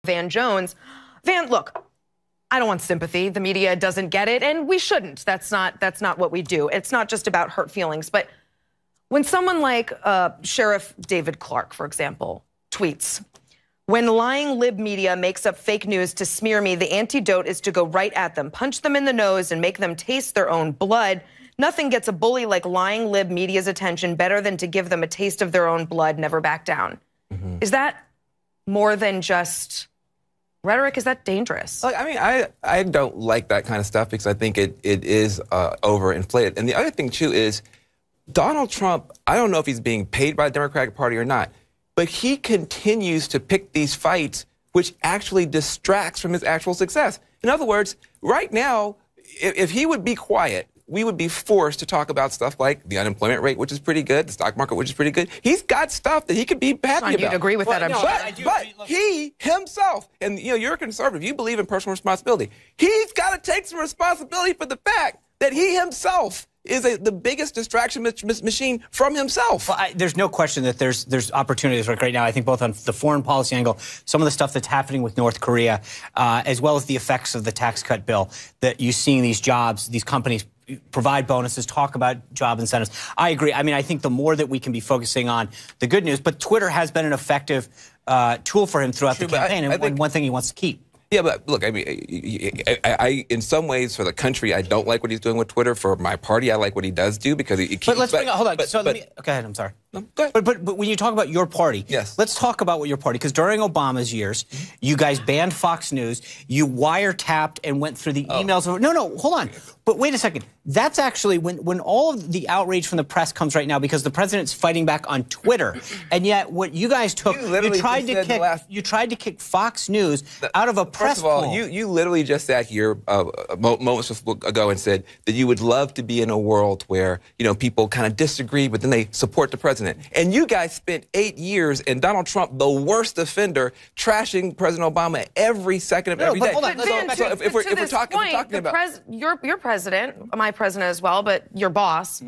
Van Jones. Van, look, I don't want sympathy. The media doesn't get it, and we shouldn't. That's not what we do. It's not just about hurt feelings. But when someone like Sheriff David Clark, for example, tweets, "When lying lib media makes up fake news to smear me, the antidote is to go right at them, punch them in the nose, and make them taste their own blood. Nothing gets a bully like lying lib media's attention better than to give them a taste of their own blood, never back down." Mm-hmm. Is that more than just rhetoric? Is that dangerous? Look, I mean, I don't like that kind of stuff because I think it is overinflated. And the other thing, too, is Donald Trump, I don't know if he's being paid by the Democratic Party or not, but he continues to pick these fights which actually distracts from his actual success. In other words, right now, if he would be quiet, we would be forced to talk about stuff like the unemployment rate, which is pretty good, the stock market, which is pretty good. He's got stuff that he could be happy about. You'd agree with that, I'm sure. But he himself, and you're a conservative, you believe in personal responsibility. He's got to take some responsibility for the fact that he himself is the biggest distraction machine from himself. Well, there's no question that there's opportunities right now, I think, both on the foreign policy angle, some of the stuff that's happening with North Korea, as well as the effects of the tax cut bill, that you're seeing these jobs, these companies provide bonuses, talk about job incentives. I agree. I mean, I think the more that we can be focusing on the good news, but Twitter has been an effective tool for him throughout the campaign, and one thing he wants to keep. Yeah, but look, I mean, I in some ways, for the country, I don't like what he's doing with Twitter. For my party, I like what he does do because he keeps. But let's bring up, hold on. So let me, go ahead. I'm sorry. No, go ahead. But when you talk about your party, yes, let's talk about what your party, because during Obama's years, you guys banned Fox News, you wiretapped and went through the emails. No, hold on. But wait a second. That's actually when all of the outrage from the press comes right now because the president's fighting back on Twitter, and yet what you guys took, you tried to kick Fox News out of a press poll. First of all, you literally just sat here moments ago and said that you would love to be in a world where people kind of disagree, but then they support the president. And you guys spent 8 years, and Donald Trump, the worst offender, trashing President Obama every second of every day. Hold on. So if we're talking about your president, my president as well, but your boss,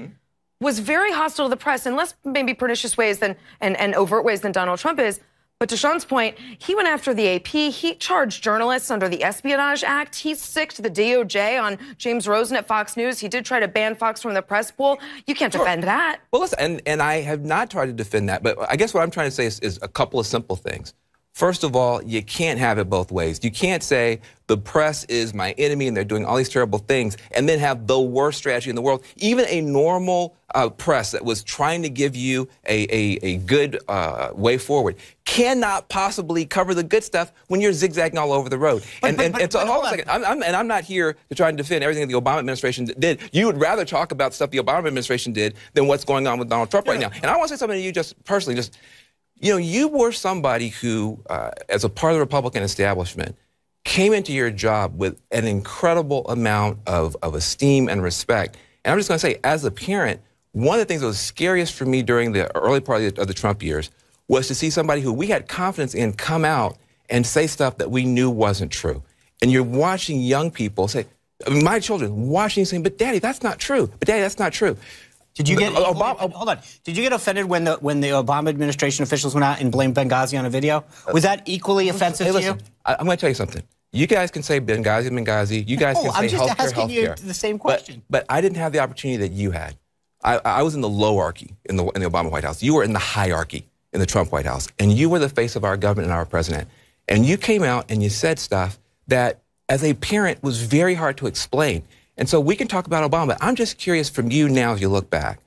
was very hostile to the press in less maybe pernicious ways and overt ways than Donald Trump is. But to Sean's point, he went after the AP. He charged journalists under the Espionage Act. He sicked the DOJ on James Rosen at Fox News. He did try to ban Fox from the press pool. You can't defend that. Well, listen, and I have not tried to defend that, but I guess what I'm trying to say is a couple of simple things. First of all, you can't have it both ways. You can't say the press is my enemy and they're doing all these terrible things and then have the worst strategy in the world. Even a normal press that was trying to give you a good way forward cannot possibly cover the good stuff when you're zigzagging all over the road. So hold on a second. I'm not here to try and defend everything that the Obama administration did. You would rather talk about stuff the Obama administration did than what's going on with Donald Trump right now. And I want to say something to you just personally, you were somebody who, as a part of the Republican establishment, came into your job with an incredible amount of esteem and respect. And I'm just going to say, as a parent, one of the things that was scariest for me during the early part of the Trump years was to see somebody who we had confidence in come out and say stuff that we knew wasn't true. And you're watching young people say, my children watching saying, but Daddy, that's not true. But Daddy, that's not true. Did you get hold on? Did you get offended when the Obama administration officials went out and blamed Benghazi on a video? Was that equally offensive to you? I'm going to tell you something. You guys can say Benghazi. You guys can say healthcare. I'm just asking you the same question. But I didn't have the opportunity that you had. I was in the lowarchy in the Obama White House. You were in the hierarchy in the Trump White House, and you were the face of our government and our president. And you came out and you said stuff that, as a parent, was very hard to explain. And so we can talk about Obama, but I'm just curious from you now as you look back,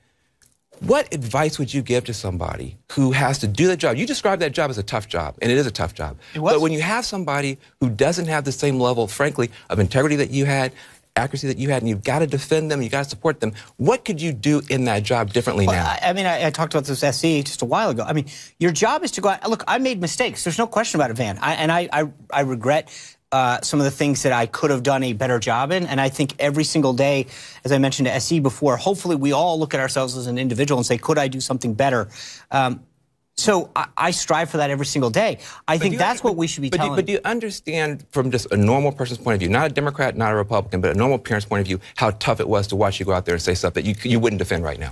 what advice would you give to somebody who has to do that job? You described that job as a tough job, and it is a tough job. But when you have somebody who doesn't have the same level, frankly, of integrity that you had, accuracy that you had, and you've got to defend them, you've got to support them, what could you do in that job differently now? I mean, I talked about this SE just a while ago. I mean, your job is to go out. Look, I made mistakes. There's no question about it, Van. I regret some of the things that I could have done a better job in. And I think every single day, as I mentioned to SE before, hopefully we all look at ourselves as an individual and say, could I do something better? So I strive for that every single day. I think that's what we should be telling. But do you understand from just a normal person's point of view, not a Democrat, not a Republican, but a normal parent's point of view, how tough it was to watch you go out there and say stuff that you wouldn't defend right now?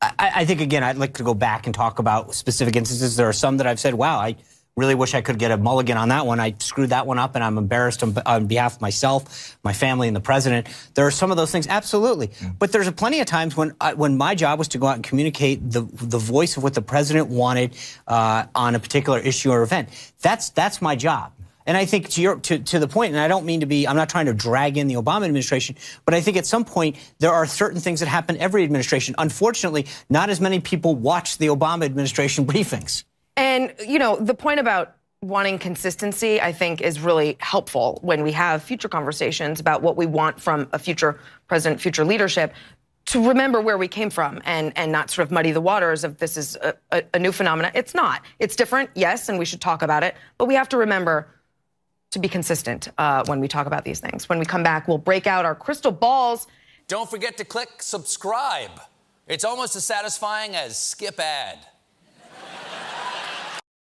I think, again, I'd like to go back and talk about specific instances. There are some that I've said, wow, Really wish I could get a mulligan on that one. I screwed that one up, and I'm embarrassed on behalf of myself, my family, and the president. There are some of those things, absolutely. But there's plenty of times when my job was to go out and communicate the voice of what the president wanted on a particular issue or event. That's my job. And I think to the point, and I don't mean to be, I'm not trying to drag in the Obama administration, but I think at some point there are certain things that happen every administration. Unfortunately, not as many people watch the Obama administration briefings. And, you know, the point about wanting consistency, I think, is really helpful when we have future conversations about what we want from a future president, future leadership, to remember where we came from and not sort of muddy the waters of this is a new phenomenon. It's not. It's different, yes, and we should talk about it. But we have to remember to be consistent when we talk about these things. When we come back, we'll break out our crystal balls. Don't forget to click subscribe. It's almost as satisfying as skip ad.